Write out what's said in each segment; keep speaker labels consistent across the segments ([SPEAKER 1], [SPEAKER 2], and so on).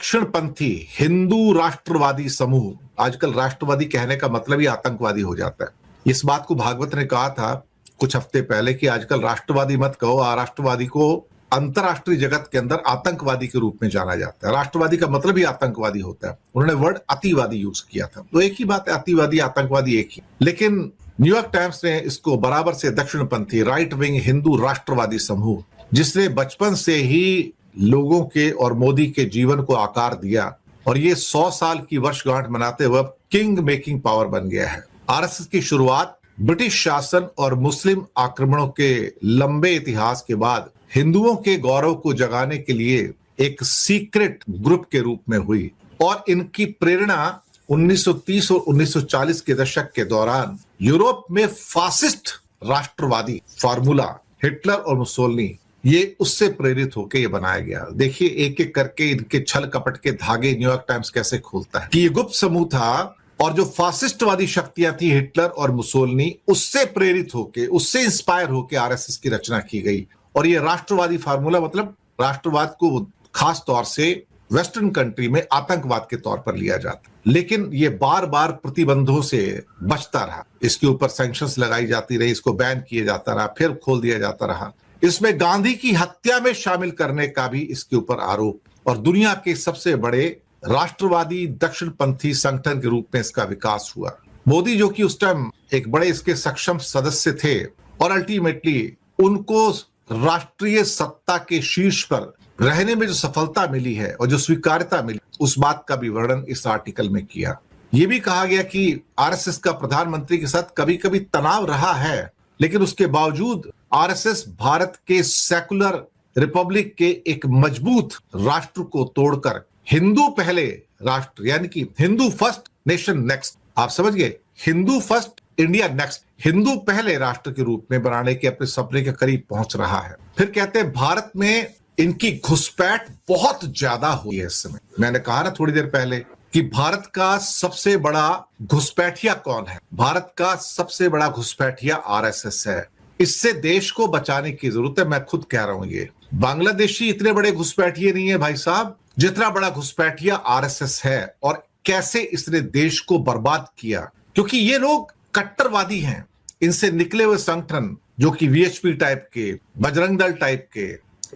[SPEAKER 1] दक्षिणपंथी हिंदू राष्ट्रवादी समूह, आजकल राष्ट्रवादी कहने का मतलब ही आतंकवादी हो जाता है। इस बात को भागवत ने कहा था कुछ हफ्ते पहले कि आजकल राष्ट्रवादी मत कहो, राष्ट्रवादी को अंतरराष्ट्रीय जगत के अंदर आतंकवादी के रूप में जाना जाता है। राष्ट्रवादी का मतलब ही आतंकवादी होता है। उन्होंने वर्ड अतिवादी यूज किया था, तो एक ही बात है, अतिवादी आतंकवादी एक ही। लेकिन न्यूयॉर्क टाइम्स ने इसको बराबर से दक्षिणपंथी राइट विंग हिंदू राष्ट्रवादी समूह, जिसने बचपन से ही लोगों के और मोदी के जीवन को आकार दिया और ये 100 साल की वर्षगांठ मनाते हुए किंग मेकिंग पावर बन गया है। आरएसएस की शुरुआत ब्रिटिश शासन और मुस्लिम आक्रमणों के लंबे इतिहास के बाद हिंदुओं के गौरव को जगाने के लिए एक सीक्रेट ग्रुप के रूप में हुई और इनकी प्रेरणा 1930 और 1940 के दशक के दौरान यूरोप में फासिस्ट राष्ट्रवादी फार्मूला हिटलर और मुसोलिनी, ये उससे प्रेरित होकर ये बनाया गया। देखिए एक एक करके इनके छल कपट के धागे न्यूयॉर्क टाइम्स कैसे खोलता है कि ये गुप्त समूह था और जो फासिस्टवादी शक्तियां थी हिटलर और मुसोलिनी, उससे प्रेरित होके, उससे इंस्पायर होके आरएसएस की रचना की गई। और ये राष्ट्रवादी फार्मूला मतलब राष्ट्रवाद को खास तौर से वेस्टर्न कंट्री में आतंकवाद के तौर पर लिया जाता, लेकिन ये बार बार प्रतिबंधों से बचता रहा। इसके ऊपर सैंक्शंस लगाई जाती रही, इसको बैन किया जाता रहा, फिर खोल दिया जाता रहा। इसमें गांधी की हत्या में शामिल करने का भी इसके ऊपर आरोप और दुनिया के सबसे बड़े राष्ट्रवादी दक्षिणपंथी संगठन के रूप में इसका विकास हुआ। मोदी जो कि उस टाइम एक बड़े इसके सक्षम सदस्य थे और अल्टीमेटली उनको राष्ट्रीय सत्ता के शीर्ष पर रहने में जो सफलता मिली है और जो स्वीकार्यता मिली, उस बात का भी वर्णन इस आर्टिकल में किया। यह भी कहा गया कि आरएसएस का प्रधानमंत्री के साथ कभी कभी तनाव रहा है, लेकिन उसके बावजूद आरएसएस भारत के सेकुलर रिपब्लिक के एक मजबूत राष्ट्र को तोड़कर हिंदू पहले राष्ट्र यानी कि हिंदू फर्स्ट नेशन नेक्स्ट, आप समझ गए, Hindu first India next, Hindu पहले राष्ट्र के रूप में बनाने के अपने सपने के करीब पहुंच रहा है। फिर कहते हैं भारत में इनकी घुसपैठ बहुत ज्यादा हुई है इस समय। मैंने कहा ना थोड़ी देर पहले कि भारत का सबसे बड़ा घुसपैठिया कौन है? भारत का सबसे बड़ा घुसपैठिया आरएसएस है। इससे देश को बचाने की जरूरत है। मैं खुद कह रहा हूं, ये बांग्लादेशी इतने बड़े घुसपैठिए नहीं है भाई साहब, जितना बड़ा घुसपैठिया आरएसएस है। और कैसे इसने देश को बर्बाद किया, क्योंकि ये लोग कट्टरवादी हैं। इनसे निकले हुए संगठन जो कि वीएचपी टाइप के, बजरंग दल टाइप के,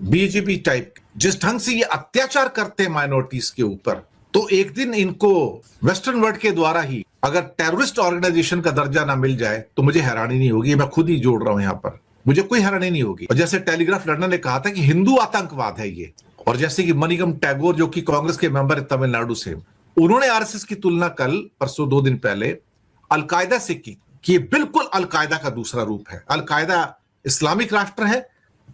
[SPEAKER 1] बीजेपी टाइप के, जिस ढंग से ये अत्याचार करते हैं माइनॉरिटीज के ऊपर, तो एक दिन इनको वेस्टर्न वर्ल्ड के द्वारा ही अगर टेररिस्ट ऑर्गेनाइजेशन का दर्जा ना मिल जाए तो मुझे हैरानी नहीं होगी। मैं खुद ही जोड़ रहा हूं यहां पर, मुझे कोई हैरानी नहीं होगी। और जैसे टेलीग्राफ लंदन ने कहा था कि हिंदू आतंकवाद है ये, और जैसे कि मणिकम टैगोर जो कि कांग्रेस के मेंबर है तमिलनाडु से, उन्होंने आरएसएस की तुलना कल परसों 2 दिन पहले अलकायदा से की कि ये बिल्कुल अलकायदा का दूसरा रूप है। अलकायदा इस्लामिक राष्ट्र है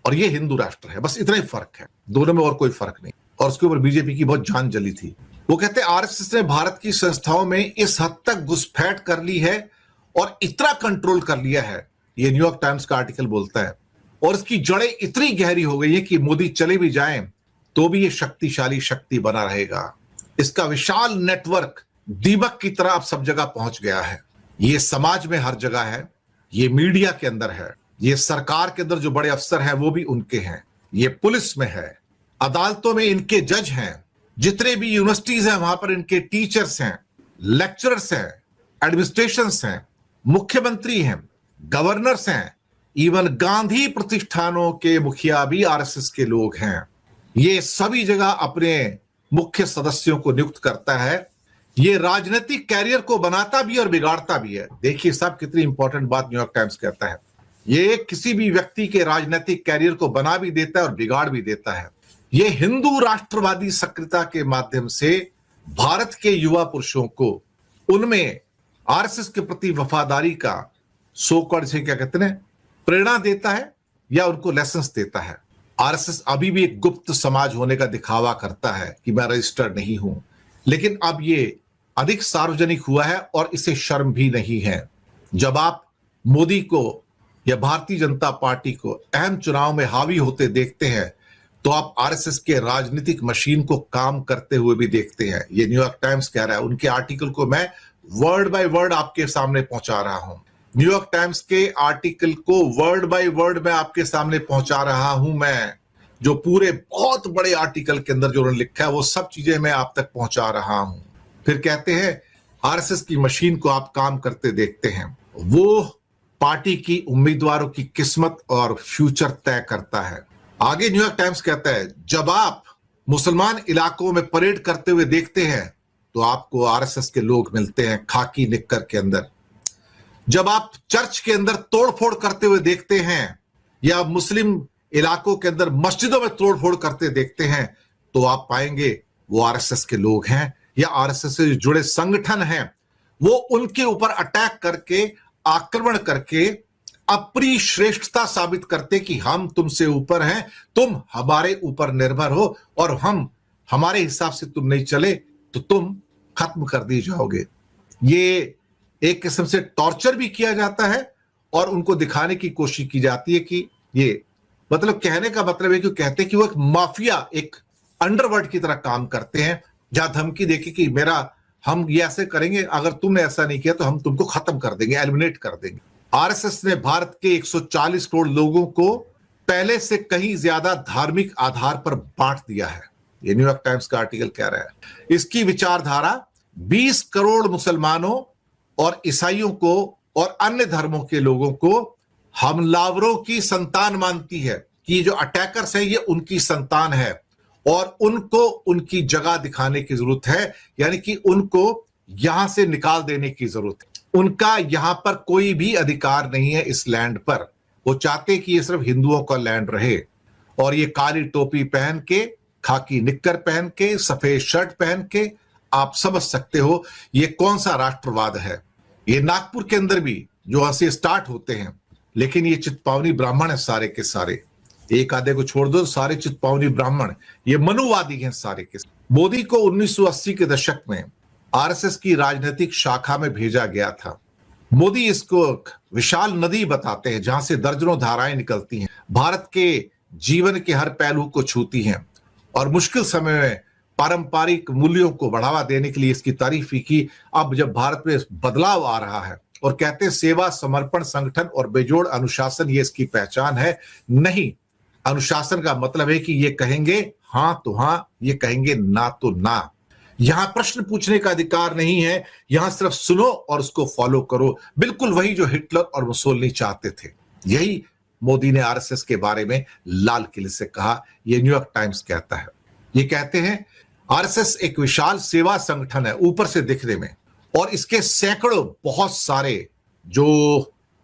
[SPEAKER 1] और ये हिंदू राष्ट्र है, बस इतना ही फर्क है, दोनों में और कोई फर्क नहीं। और उसके ऊपर बीजेपी की बहुत जान जली थी। वो कहते हैं आरएसएस ने भारत की संस्थाओं में इस हद तक घुसपैठ कर ली है और इतना कंट्रोल कर लिया है, ये न्यूयॉर्क टाइम्स का आर्टिकल बोलता है, और इसकी जड़ें इतनी गहरी हो गई है कि मोदी चले भी जाएं तो भी ये शक्तिशाली शक्ति बना रहेगा। इसका विशाल नेटवर्क दीमक की तरह अब सब जगह पहुंच गया है। ये समाज में हर जगह है, ये मीडिया के अंदर है, ये सरकार के अंदर जो बड़े अफसर हैं वो भी उनके हैं, ये पुलिस में है, अदालतों में इनके जज हैं, जितने भी यूनिवर्सिटीज हैं वहां पर इनके टीचर्स हैं, लेक्चरर्स हैं, एडमिनिस्ट्रेशंस हैं, मुख्यमंत्री हैं, गवर्नर्स हैं, इवन गांधी प्रतिष्ठानों के मुखिया भी आरएसएस के लोग हैं। ये सभी जगह अपने मुख्य सदस्यों को नियुक्त करता है। ये राजनीतिक कैरियर को बनाता भी और बिगाड़ता भी है। देखिए साहब कितनी इंपॉर्टेंट बात न्यूयॉर्क टाइम्स कहता है, ये किसी भी व्यक्ति के राजनीतिक कैरियर को बना भी देता है और बिगाड़ भी देता है। ये हिंदू राष्ट्रवादी सक्रियता के माध्यम से भारत के युवा पुरुषों को उनमें आरएसएस के प्रति वफादारी का सो-कॉल्ड से क्या कहते हैं प्रेरणा देता है या उनको लेसन्स देता है। आरएसएस अभी भी एक गुप्त समाज होने का दिखावा करता है कि मैं रजिस्टर्ड नहीं हूं, लेकिन अब ये अधिक सार्वजनिक हुआ है और इसे शर्म भी नहीं है। जब आप मोदी को या भारतीय जनता पार्टी को अहम चुनाव में हावी होते देखते हैं तो आप आरएसएस के राजनीतिक मशीन को काम करते हुए भी देखते हैं। ये न्यूयॉर्क टाइम्स कह रहा है, उनके आर्टिकल को मैं वर्ड बाय वर्ड आपके सामने पहुंचा रहा हूं। न्यूयॉर्क टाइम्स के आर्टिकल को वर्ड बाय वर्ड में आपके सामने पहुंचा रहा हूं मैं। जो पूरे बहुत बड़े आर्टिकल के अंदर जो उन्होंने लिखा है वो सब चीजें मैं आप तक पहुंचा रहा हूं। फिर कहते हैं आरएसएस की मशीन को आप काम करते देखते हैं, वो पार्टी की उम्मीदवारों की किस्मत और फ्यूचर तय करता है। आगे न्यूयॉर्क टाइम्स कहता है जब आप मुसलमान इलाकों में परेड करते हुए देखते हैं तो आपको आरएसएस के लोग मिलते हैं खाकी निक्कर के अंदर। जब आप चर्च के अंदर तोड़फोड़ करते हुए देखते हैं या मुस्लिम इलाकों के अंदर मस्जिदों में तोड़फोड़ करते देखते हैं तो आप पाएंगे वो आरएसएस के लोग हैं या आरएसएस से जुड़े संगठन हैं। वो उनके ऊपर अटैक करके, आक्रमण करके अपनी श्रेष्ठता साबित करते कि हम तुमसे ऊपर हैं, तुम हमारे ऊपर निर्भर हो और हम हमारे हिसाब से तुम नहीं चले तो तुम खत्म कर दिए जाओगे। ये एक किस्म से टॉर्चर भी किया जाता है और उनको दिखाने की कोशिश की जाती है कि ये मतलब कहने का मतलब है कि कहते हैं कि वो एक माफिया, एक अंडरवर्ल्ड की तरह काम करते हैं, जहां धमकी देके कि हम ये ऐसे करेंगे, अगर तुमने ऐसा नहीं किया तो हम तुमको खत्म कर देंगे, एलिमिनेट कर देंगे। आरएसएस ने भारत के 140 करोड़ लोगों को पहले से कहीं ज्यादा धार्मिक आधार पर बांट दिया है, ये न्यूयॉर्क टाइम्स का आर्टिकल कह रहा है। इसकी विचारधारा 20 करोड़ मुसलमानों और ईसाइयों को और अन्य धर्मों के लोगों को हमलावरों की संतान मानती है कि जो अटैकर्स हैं ये उनकी संतान है और उनको उनकी जगह दिखाने की जरूरत है, यानी कि उनको यहां से निकाल देने की जरूरत है। उनका यहां पर कोई भी अधिकार नहीं है इस लैंड पर। वो चाहते कि ये सिर्फ हिंदुओं का लैंड रहे और ये काली टोपी पहन के, खाकी निक्कर पहन के, सफेद शर्ट पहन के आप समझ सकते हो ये कौन सा राष्ट्रवाद है। ये नागपुर के अंदर भी जो ऐसे स्टार्ट होते हैं, लेकिन ये चित्पावनी ब्राह्मण है सारे के सारे, एक आधे को छोड़ दो, सारे चित्पावनी ब्राह्मण, ये मनुवादी हैं सारे के। मोदी को 1980 के दशक में आरएसएस की राजनीतिक शाखा में भेजा गया था। मोदी इसको विशाल नदी बताते हैं जहां से दर्जनों धाराएं निकलती हैं, भारत के जीवन के हर पहलू को छूती हैं और मुश्किल समय में पारंपरिक मूल्यों को बढ़ावा देने के लिए इसकी तारीफ की। अब जब भारत में बदलाव आ रहा है और कहते हैं सेवा, समर्पण, संगठन और बेजोड़ अनुशासन ये इसकी पहचान है। नहीं, अनुशासन का मतलब है कि ये कहेंगे हां तो हां, ये कहेंगे ना तो ना। यहां प्रश्न पूछने का अधिकार नहीं है, यहां सिर्फ सुनो और उसको फॉलो करो। बिल्कुल वही जो हिटलर और मुसोलिनी चाहते थे। यही मोदी ने आरएसएस के बारे में लाल किले से कहा, यह न्यूयॉर्क टाइम्स कहता है। ये कहते हैं आरएसएस एक विशाल सेवा संगठन है ऊपर से दिखने में, और इसके सैकड़ों बहुत सारे जो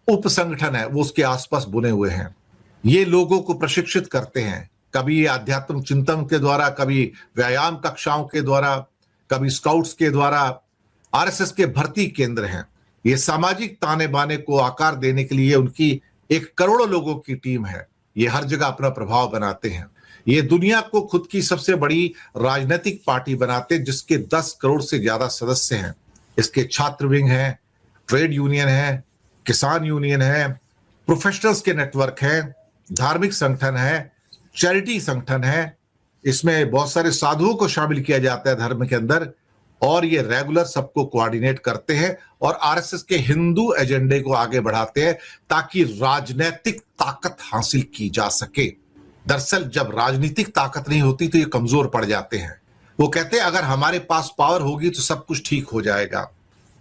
[SPEAKER 1] उप संगठन है वो उसके आसपास बुने हुए हैं। ये लोगों को प्रशिक्षित करते हैं, कभी आध्यात्म चिंतन के द्वारा, कभी व्यायाम कक्षाओं के द्वारा, कभी स्काउट्स के द्वारा। आरएसएस के भर्ती केंद्र हैं। ये सामाजिक ताने बाने को आकार देने के लिए उनकी 1 करोड़ लोगों की टीम है। ये हर जगह अपना प्रभाव बनाते हैं। ये दुनिया को खुद की सबसे बड़ी राजनीतिक पार्टी बनाते हैं जिसके 10 करोड़ से ज्यादा सदस्य हैं। इसके छात्र विंग है, ट्रेड यूनियन है, किसान यूनियन है, प्रोफेशनल्स के नेटवर्क है, धार्मिक संगठन है, चैरिटी संगठन है। इसमें बहुत सारे साधुओं को शामिल किया जाता है धर्म के अंदर, और ये रेगुलर सबको कोऑर्डिनेट करते हैं और आरएसएस के हिंदू एजेंडे को आगे बढ़ाते हैं ताकि राजनीतिक ताकत हासिल की जा सके। दरअसल जब राजनीतिक ताकत नहीं होती तो ये कमजोर पड़ जाते हैं। वो कहते हैं अगर हमारे पास पावर होगी तो सब कुछ ठीक हो जाएगा।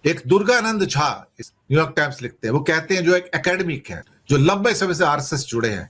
[SPEAKER 1] एक दुर्गानंद झा न्यूयॉर्क टाइम्स लिखते हैं, वो कहते हैं जो एक एकेडमिक है, जो लंबे समय से आरएसएस जुड़े हैं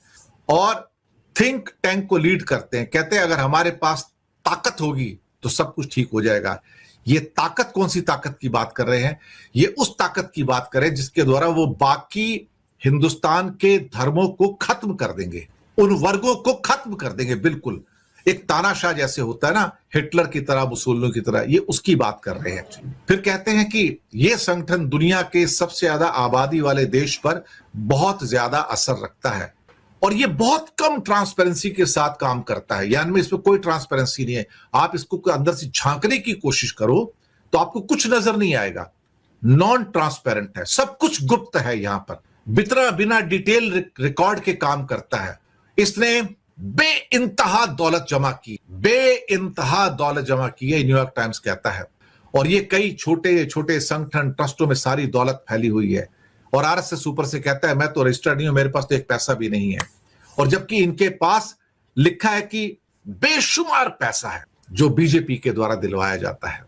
[SPEAKER 1] और थिंक टैंक को लीड करते हैं, कहते हैं अगर हमारे पास ताकत होगी तो सब कुछ ठीक हो जाएगा। ये ताकत कौन सी ताकत की बात कर रहे हैं? ये उस ताकत की बात करें जिसके द्वारा वो बाकी हिंदुस्तान के धर्मों को खत्म कर देंगे, उन वर्गों को खत्म कर देंगे। बिल्कुल एक तानाशाह जैसे होता है ना, हिटलर की तरह, मुसोलिनी की तरह, ये उसकी बात कर रहे हैं। फिर कहते हैं कि ये संगठन दुनिया के सबसे ज्यादा आबादी वाले देश पर बहुत ज्यादा असर रखता है और ये बहुत कम ट्रांसपेरेंसी के साथ काम करता है। यानी में इसमें कोई ट्रांसपेरेंसी नहीं है। आप इसको अंदर से झांकने की कोशिश करो तो आपको कुछ नजर नहीं आएगा। नॉन ट्रांसपेरेंट है, सब कुछ गुप्त है। यहां पर बिना डिटेल रिकॉर्ड के काम करता है। इसने बेइंतहा दौलत जमा की, बेइंतहा दौलत जमा की है, न्यूयॉर्क टाइम्स कहता है। और ये कई छोटे छोटे संगठन, ट्रस्टों में सारी दौलत फैली हुई है। और आरएसएस ऊपर से कहता है मैं तो रजिस्टर्ड नहीं हूं, मेरे पास तो एक पैसा भी नहीं है। और जबकि इनके पास लिखा है कि बेशुमार पैसा है जो बीजेपी के द्वारा दिलवाया जाता है।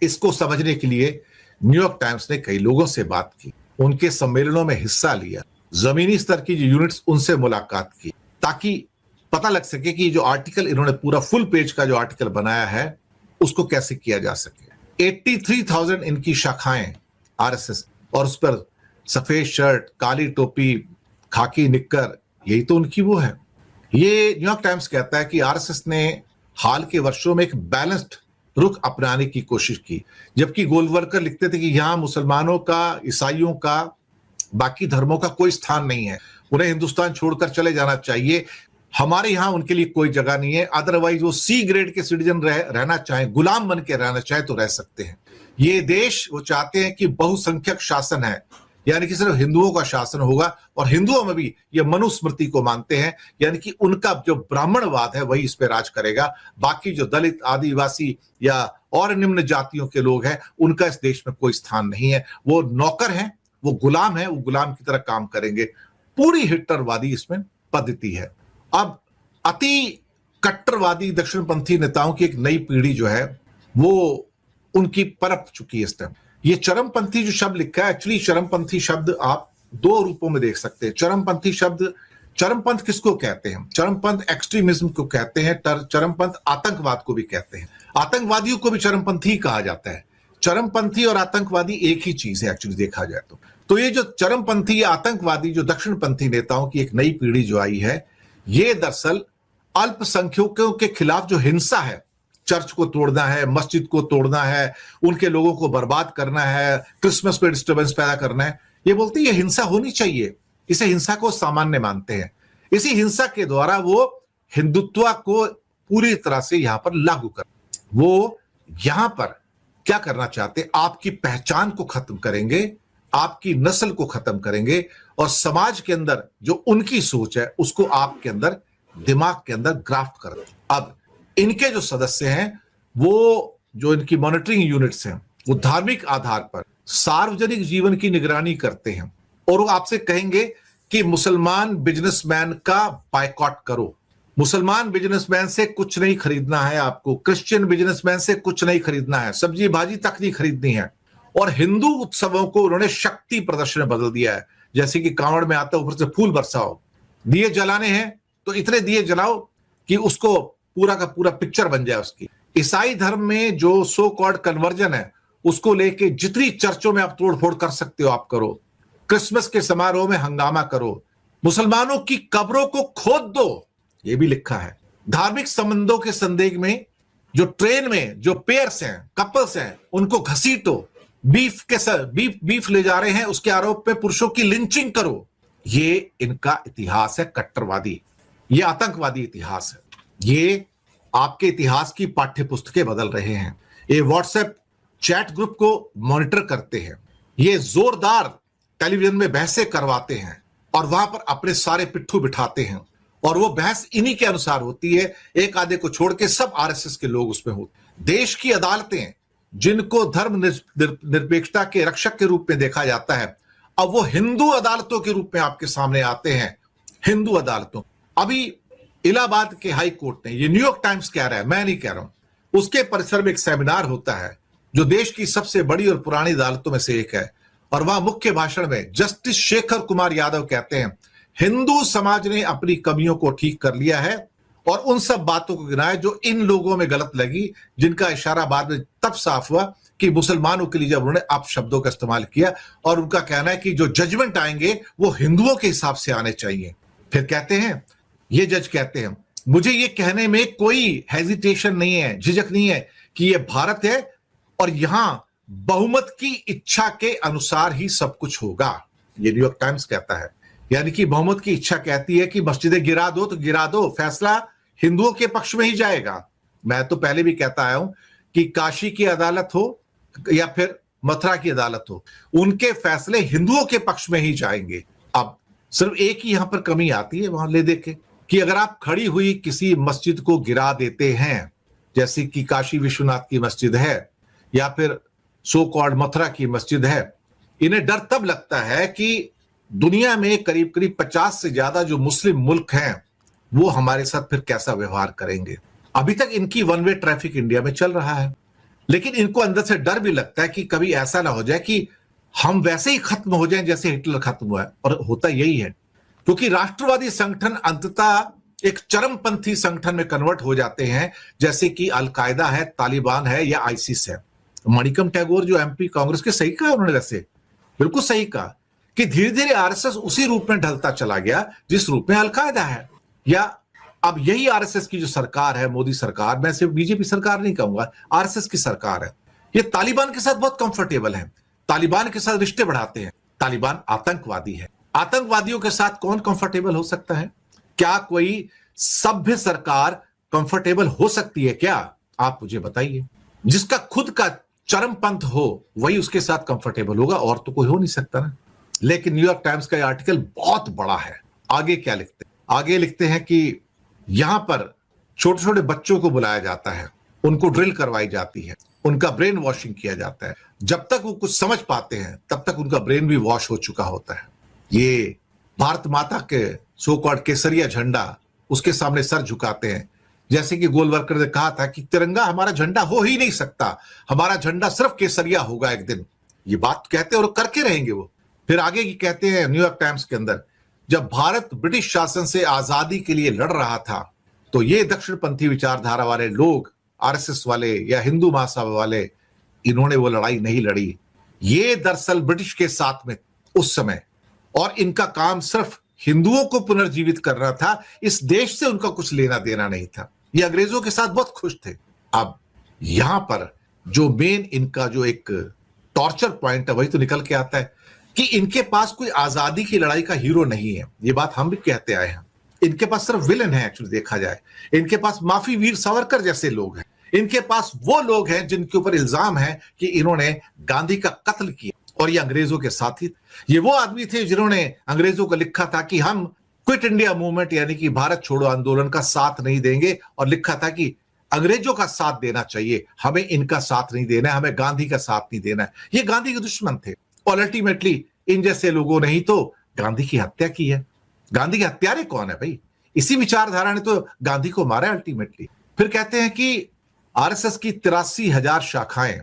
[SPEAKER 1] इसको समझने के लिए न्यूयॉर्क टाइम्स ने कई लोगों से बात की, उनके सम्मेलनों में हिस्सा लिया, जमीनी स्तर की जो यूनिट्स उनसे मुलाकात की, ताकि पता लग सके कि जो आर्टिकल इन्होंने पूरा फुल पेज का जो आर्टिकल बनाया है उसको कैसे किया जा सके। 83,000 इनकी शाखाएं आरएसएस, और उस पर सफेद शर्ट, काली टोपी, खाकी निक्कर, यही तो उनकी वो है। ये न्यूयॉर्क टाइम्स कहता है कि आरएसएस ने हाल के वर्षों में एक बैलेंस्ड रुख अपनाने की कोशिश की, जबकि गोलवलकर लिखते थे कि यहां मुसलमानों का, ईसाइयों का, बाकी धर्मों का कोई स्थान नहीं है, उन्हें हिंदुस्तान छोड़कर चले जाना चाहिए, हमारे यहां उनके लिए कोई जगह नहीं है, अदरवाइज वो सी ग्रेड के सिटीजन रहना चाहें, गुलाम बन के रहना चाहे तो रह सकते हैं। ये देश वो चाहते हैं कि बहुसंख्यक शासन है, यानी कि सिर्फ हिंदुओं का शासन होगा, और हिंदुओं में भी ये मनुस्मृति को मानते हैं, यानी कि उनका जो ब्राह्मणवाद है वही इस पे राज करेगा, बाकी जो दलित, आदिवासी या और निम्न जातियों के लोग हैं उनका इस देश में कोई स्थान नहीं है, वो नौकर हैं, वो गुलाम है, वो गुलाम की तरह काम करेंगे। पूरी हिटलरवादी इसमें पद्धति है। अब अति कट्टरवादी दक्षिणपंथी नेताओं की एक नई पीढ़ी जो है वो उनकी परप चुकी है इस टाइम। ये चरमपंथी जो शब्द लिखा है, एक्चुअली चरमपंथी शब्द आप दो रूपों में देख सकते हैं। चरमपंथी शब्द, चरमपंथ किसको कहते हैं? चरमपंथ एक्सट्रीमिज्म को कहते हैं, चरमपंथ आतंकवाद को भी कहते हैं, आतंकवादियों को भी चरमपंथी कहा जाता है। चरमपंथी और आतंकवादी एक ही चीज है एक्चुअली देखा जाए तो ये जो चरमपंथी या आतंकवादी जो दक्षिणपंथी नेताओं की एक नई पीढ़ी जो आई है, ये दरअसल अल्पसंख्यकों के खिलाफ जो हिंसा है, चर्च को तोड़ना है, मस्जिद को तोड़ना है, उनके लोगों को बर्बाद करना है, क्रिसमस पे डिस्टर्बेंस पैदा करना है, ये बोलते हैं ये हिंसा होनी चाहिए, इसे हिंसा को सामान्य मानते हैं। इसी हिंसा के द्वारा वो हिंदुत्व को पूरी तरह से यहां पर लागू कर, वो यहां पर क्या करना चाहते, आपकी पहचान को खत्म करेंगे, आपकी नस्ल को खत्म करेंगे, और समाज के अंदर जो उनकी सोच है उसको आपके अंदर, दिमाग के अंदर ग्राफ्ट कर दें। अब इनके जो सदस्य हैं, वो जो इनकी मॉनिटरिंग यूनिट्स हैं, वो धार्मिक आधार पर सार्वजनिक जीवन की निगरानी करते हैं, और वो आपसे कहेंगे कि मुसलमान बिजनेसमैन का बायकॉट करो, मुसलमान बिजनेसमैन से कुछ नहीं खरीदना है आपको, क्रिश्चियन बिजनेसमैन से कुछ नहीं खरीदना है, सब्जी भाजी तक नहीं खरीदनी है। और हिंदू उत्सवों को उन्होंने शक्ति प्रदर्शन में बदल दिया है, जैसे कि कांवड़ में आता है ऊपर से फूल बरसाओ, दिए जलाने हैं तो इतने दिए जलाओ कि उसको पूरा का पूरा पिक्चर बन जाए उसकी। ईसाई धर्म में जो सो कॉल्ड कन्वर्जन है उसको लेके जितनी चर्चों में आप तोड़फोड़ कर सकते हो आप करो, क्रिसमस के समारोह में हंगामा करो, मुसलमानों की कब्रों को खोद दो, ये भी लिखा है। धार्मिक संबंधों के संदेह में जो ट्रेन में जो पेयर्स हैं, कपल्स हैं, उनको घसीटो, बीफ ले जा रहे हैं उसके आरोप पे पुरुषों की लिंचिंग करो। ये इनका इतिहास है कट्टरवादी, ये आतंकवादी इतिहास है। ये आपके इतिहास की पाठ्य पुस्तकें बदल रहे हैं, ये व्हाट्सएप चैट ग्रुप को मॉनिटर करते हैं, ये जोरदार टेलीविजन में बहसें करवाते हैं और वहां पर अपने सारे पिट्ठू बिठाते हैं, और वो बहस इन्हीं के अनुसार होती है, एक आधे को छोड़ के सब आरएसएस के लोग उसमें होते। देश की अदालतें जिनको धर्म निरपेक्षता के रक्षक के रूप में देखा जाता है, अब वो हिंदू अदालतों के रूप में आपके सामने आते हैं। हिंदू अदालतों, अभी इलाहाबाद के हाई कोर्ट ने, ये न्यूयॉर्क टाइम्स कह रहा है, मैं नहीं कह रहा हूं, उसके परिसर में एक सेमिनार होता है जो देश की सबसे बड़ी और पुरानी अदालतों में से एक है, और वहां मुख्य भाषण में जस्टिस शेखर कुमार यादव कहते हैं हिंदू समाज ने अपनी कमियों को ठीक कर लिया है और उन सब बातों को गिनाया जो इन लोगों में गलत लगी, जिनका इशारा बाद में तब साफ हुआ कि मुसलमानों के लिए जब उन्होंने आप शब्दों का इस्तेमाल किया, और उनका कहना है कि जो जजमेंट आएंगे वो हिंदुओं के हिसाब से आने चाहिए। फिर कहते हैं, ये जज कहते हैं, मुझे ये कहने में कोई हेजिटेशन नहीं है, झिझक नहीं है कि ये भारत है और यहां बहुमत की इच्छा के अनुसार ही सब कुछ होगा। ये न्यूयॉर्क टाइम्स कहता है, यानी कि बहुमत की इच्छा कहती है कि मस्जिदें गिरा दो तो गिरा दो, फैसला हिंदुओं के पक्ष में ही जाएगा। मैं तो पहले भी कहता आया हूं कि काशी की अदालत हो या फिर मथुरा की अदालत हो, उनके फैसले हिंदुओं के पक्ष में ही जाएंगे। अब सिर्फ एक ही यहां पर कमी आती है, वहां ले देखे कि अगर आप खड़ी हुई किसी मस्जिद को गिरा देते हैं, जैसे कि काशी विश्वनाथ की मस्जिद है या फिर सो कॉल्ड मथुरा की मस्जिद है, इन्हें डर तब लगता है कि दुनिया में करीब करीब 50 से ज्यादा जो मुस्लिम मुल्क हैं वो हमारे साथ फिर कैसा व्यवहार करेंगे। अभी तक इनकी वन वे ट्रैफिक इंडिया में चल रहा है, लेकिन इनको अंदर से डर भी लगता है कि कभी ऐसा ना हो जाए कि हम वैसे ही खत्म हो जाएं जैसे हिटलर खत्म हुआ है। और होता यही है, क्योंकि राष्ट्रवादी संगठन अंततः एक चरमपंथी संगठन में कन्वर्ट हो जाते हैं, जैसे कि अलकायदा है, तालिबान है या आईसिस है। मणिकम टैगोर जो एमपी कांग्रेस के, सही कहा उन्होंने, वैसे बिल्कुल सही कहा कि धीरे धीरे आरएसएस उसी रूप में ढलता चला गया जिस रूप में अलकायदा है। या अब यही आरएसएस की जो सरकार है, मोदी सरकार, मैं सिर्फ बीजेपी सरकार नहीं कहूंगा, आरएसएस की सरकार है, ये तालिबान के साथ बहुत कंफर्टेबल है, तालिबान के साथ रिश्ते बढ़ाते हैं। तालिबान आतंकवादी है, आतंकवादियों के साथ कौन कंफर्टेबल हो सकता है? क्या कोई सभ्य सरकार कंफर्टेबल हो सकती है क्या? आप मुझे बताइए। जिसका खुद का चरमपंथ हो वही उसके साथ कंफर्टेबल होगा, और तो कोई हो नहीं सकता ना। लेकिन न्यूयॉर्क टाइम्स का आर्टिकल बहुत बड़ा है। आगे क्या लिखते हैं? आगे लिखते हैं कि यहां पर छोटे छोटे बच्चों को बुलाया जाता है, उनको ड्रिल करवाई जाती है, उनका ब्रेन वॉशिंग किया जाता है। जब तक वो कुछ समझ पाते हैं तब तक उनका ब्रेन भी वॉश हो चुका होता है। ये भारत माता के सो कॉल्ड केसरिया झंडा, उसके सामने सर झुकाते हैं। जैसे कि गोलवलकर ने कहा था कि तिरंगा हमारा झंडा हो ही नहीं सकता, हमारा झंडा सिर्फ केसरिया होगा एक दिन। ये बात कहते हैं और करके रहेंगे वो। फिर आगे की कहते हैं न्यूयॉर्क टाइम्स के अंदर, जब भारत ब्रिटिश शासन से आजादी के लिए लड़ रहा था तो ये दक्षिणपंथी विचारधारा वाले लोग, आरएसएस वाले या हिंदू महासभा वाले, इन्होंने वो लड़ाई नहीं लड़ी। ये दरअसल ब्रिटिश के साथ में उस समय, और इनका काम सिर्फ हिंदुओं को पुनर्जीवित करना था, इस देश से उनका कुछ लेना देना नहीं था। ये अंग्रेजों के साथ बहुत खुश थे। अब यहां पर जो मेन इनका जो एक टॉर्चर पॉइंट है वही तो निकल के आता है कि इनके पास कोई आजादी की लड़ाई का हीरो नहीं है। ये बात हम भी कहते आए हैं। इनके पास सिर्फ विलन है एक्चुअली देखा जाए। इनके पास माफी वीर सावरकर जैसे लोग हैं। इनके पास वो लोग हैं जिनके ऊपर इल्जाम है कि इन्होंने गांधी का कत्ल किया, और ये अंग्रेजों के साथी। ये वो आदमी थे जिन्होंने अंग्रेजों को लिखा था कि हम क्विट इंडिया मूवमेंट यानी कि भारत छोड़ो आंदोलन का साथ नहीं देंगे, और लिखा था कि अंग्रेजों का साथ देना चाहिए, हमें इनका साथ नहीं देना है, हमें गांधी का साथ नहीं देना है। ये गांधी के दुश्मन थे, और अल्टीमेटली इन जैसे लोगों ने ही तो गांधी की हत्या की है। गांधी के हत्यारे कौन है भाई? इसी विचारधारा ने तो गांधी को मारा अल्टीमेटली। फिर कहते हैं कि आरएसएस की 83,000 शाखाएं